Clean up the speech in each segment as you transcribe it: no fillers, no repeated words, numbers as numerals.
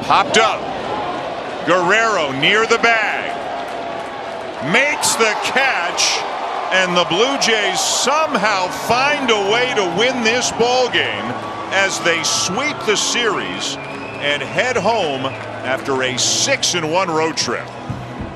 Popped up. Guerrero near the bag. Makes the catch. And the Blue Jays somehow find a way to win this ball game as they sweep the series and head home after a 6-1 road trip.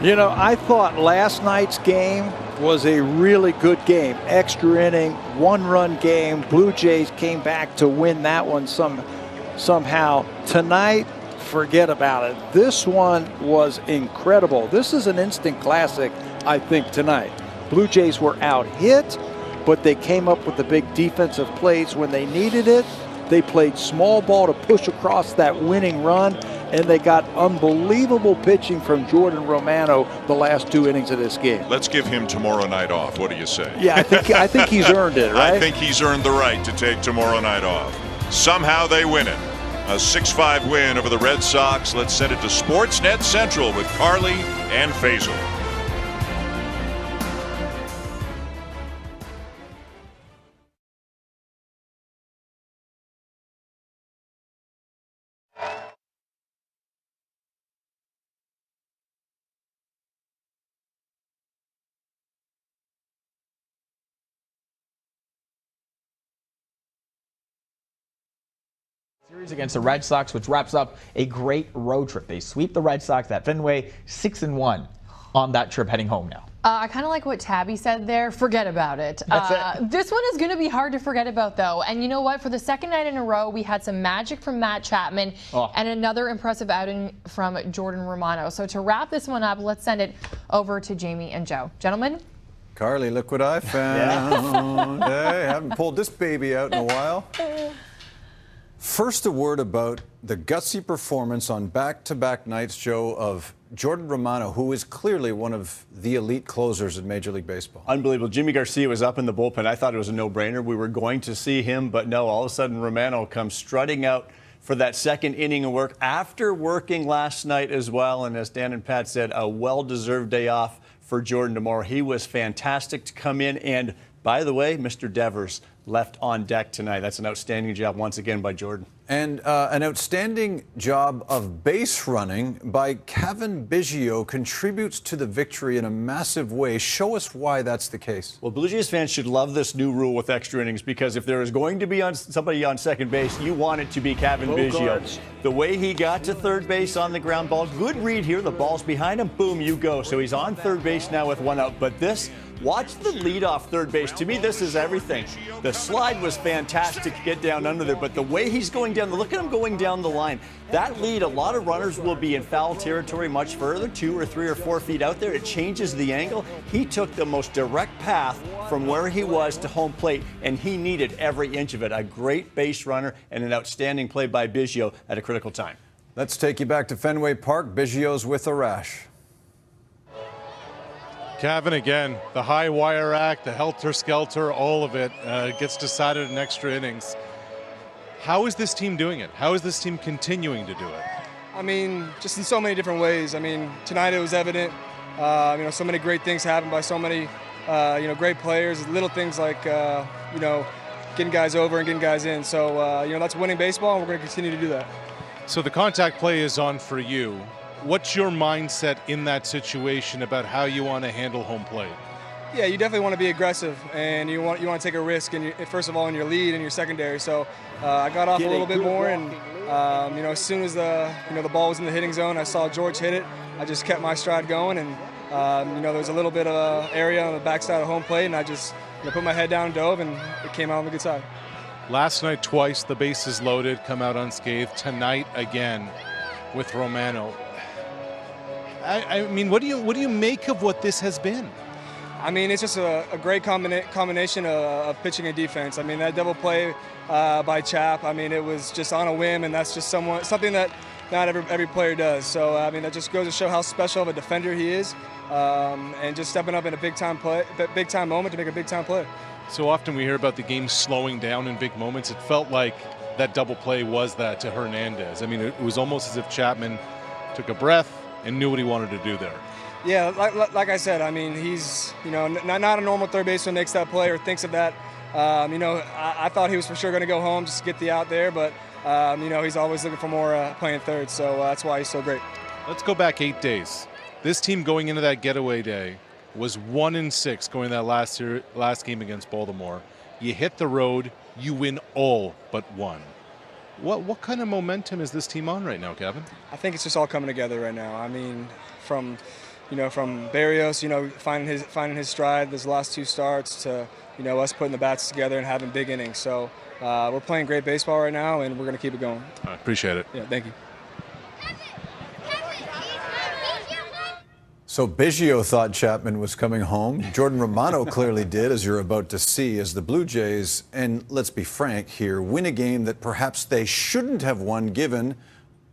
You know, I thought last night's game was a really good game. Extra inning, one-run game. Blue Jays came back to win that one somehow. Tonight, forget about it. This one was incredible. This is an instant classic, I think, tonight. Blue Jays were out hit, but they came up with the big defensive plays when they needed it. They played small ball to push across that winning run, and they got unbelievable pitching from Jordan Romano the last 2 innings of this game. Let's give him tomorrow night off. What do you say? Yeah, I think he's earned it, right? I think he's earned the right to take tomorrow night off. Somehow they win it. A 6-5 win over the Red Sox. Let's send it to Sportsnet Central with Carly and Faisal. Series against the Red Sox, which wraps up a great road trip. They sweep the Red Sox at Fenway 6-1 on that trip heading home now. I kind of like what Tabby said there. Forget about it. This one is going to be hard to forget about, though. And you know what? For the second night in a row, we had some magic from Matt Chapman and another impressive outing from Jordan Romano. So to wrap this one up, let's send it over to Jamie and Joe. Gentlemen? Carly, look what I found. Hey, haven't pulled this baby out in a while. First, a word about the gutsy performance on back-to-back nights, Joe, of Jordan Romano, who is clearly one of the elite closers in Major League Baseball. Unbelievable. Jimmy Garcia was up in the bullpen. I thought it was a no-brainer. We were going to see him, but no, all of a sudden Romano comes strutting out for that second inning of work after working last night as well. And as Dan and Pat said, a well-deserved day off for Jordan tomorrow. He was fantastic to come in. And by the way, Mr. Devers left on deck tonight. That's an outstanding job once again by Jordan. And an outstanding job of base running by Cavan Biggio contributes to the victory in a massive way. Show us why that's the case. Well, Blue Jays fans should love this new rule with extra innings, because if there is going to be somebody on second base, you want it to be Cavan Biggio. The way he got to third base on the ground ball, good read here. The ball's behind him. Boom, you go. So he's on third base now with one out. But this, watch the lead off third base. To me, this is everything. The slide was fantastic to get down under there, but the way he's going down, look at him going down the line. That lead, a lot of runners will be in foul territory much further, 2 or 3 or 4 feet out there. It changes the angle. He took the most direct path from where he was to home plate, and he needed every inch of it. A great base runner and an outstanding play by Biggio at a critical time. Let's take you back to Fenway Park. Biggio's with a rash. Cavan again, the high wire act, the helter-skelter, all of it gets decided in extra innings. How is this team doing it? How is this team continuing to do it? I mean, just in so many different ways. I mean, tonight it was evident, so many great things happened by so many, great players, little things like, getting guys over and getting guys in. So, that's winning baseball, and we're going to continue to do that. So the contact play is on for you. What's your mindset in that situation about how you want to handle home plate? Yeah, you definitely want to be aggressive, and you want to take a risk, and first of all in your lead and your secondary. So I got off a little bit more, and as soon as the ball was in the hitting zone, I saw George hit it. I just kept my stride going, and there was a little bit of area on the backside of home plate, and I just put my head down and dove, and it came out on the good side. Last night twice, the bases loaded, come out unscathed. Tonight again with Romano. I mean, what do you make of what this has been? I mean, it's just a great combination of pitching and defense. I mean, that double play by Chap, I mean, it was just on a whim, and that's just something that not every player does. So, I mean, that just goes to show how special of a defender he is, and just stepping up in a big-time moment to make a big-time play. So often we hear about the game slowing down in big moments. It felt like that double play was that to Hernandez. I mean, it was almost as if Chapman took a breath and knew what he wanted to do there. Yeah, like I said, I mean, he's, not a normal third baseman makes that play or thinks of that. I thought he was for sure going to go home just to get the out there, but you know, he's always looking for more playing third, so that's why he's so great. Let's go back 8 days. This team going into that getaway day was 1-6 going to that last game against Baltimore. You hit the road, you win all but one. What kind of momentum is this team on right now, Kevin? I think it's just all coming together right now. I mean, from Barrios, you know, finding his stride those last 2 starts to, you know, us putting the bats together and having big innings. So we're playing great baseball right now, and we're going to keep it going. I appreciate it. Yeah, thank you. So Biggio thought Chapman was coming home. Jordan Romano clearly did, as you're about to see, as the Blue Jays, and let's be frank here, win a game that perhaps they shouldn't have won, given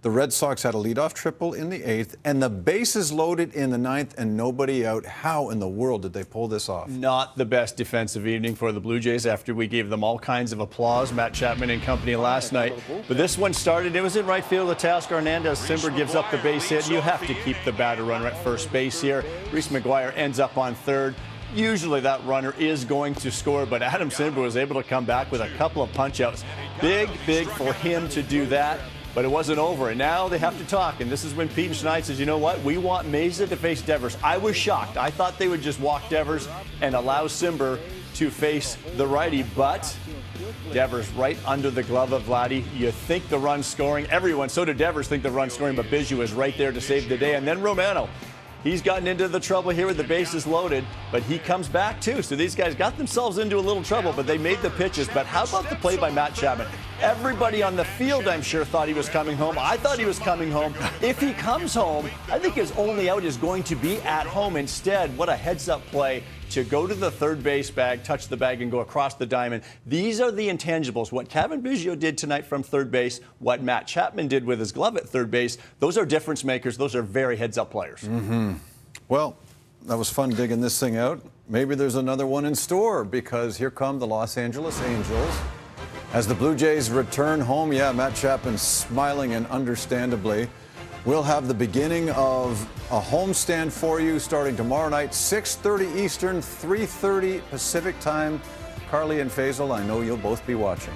the Red Sox had a leadoff triple in the 8th and the bases loaded in the 9th and nobody out. How in the world did they pull this off? Not the best defensive evening for the Blue Jays after we gave them all kinds of applause, Matt Chapman and company last night. But this one started, it was in right field. Teoscar Hernandez, Simber gives up the base hit. You have to keep the batter runner at first base here. Reese McGuire ends up on third. Usually that runner is going to score, but Adam Simber was able to come back with a couple of punch-outs. Big for him to do that. But it wasn't over, and now they have to talk. And this is when Pete and Schneid says, you know what, we want Mesa to face Devers. I was shocked. I thought they would just walk Devers and allow Simber to face the righty, but Devers right under the glove of Vladdy. You think the run scoring. Everyone, so did Devers, think the run scoring, but Biggio is right there to save the day. And then Romano. He's gotten into the trouble here with the bases loaded, but he comes back too. So these guys got themselves into a little trouble, but they made the pitches. But how about the play by Matt Chapman? Everybody on the field, I'm sure, thought he was coming home. I thought he was coming home. If he comes home, I think his only out is going to be at home. Instead, what a heads-up play to go to the third base bag, touch the bag, and go across the diamond. These are the intangibles. What Cavan Biggio did tonight from third base, what Matt Chapman did with his glove at third base, those are difference makers. Those are very heads-up players. Mm-hmm. Well, that was fun digging this thing out. Maybe there's another one in store, because here come the Los Angeles Angels. As the Blue Jays return home, yeah, Matt Chapman's smiling, and understandably. We'll have the beginning of a homestand for you starting tomorrow night, 6:30 Eastern, 3:30 Pacific time. Carly and Faisal, I know you'll both be watching.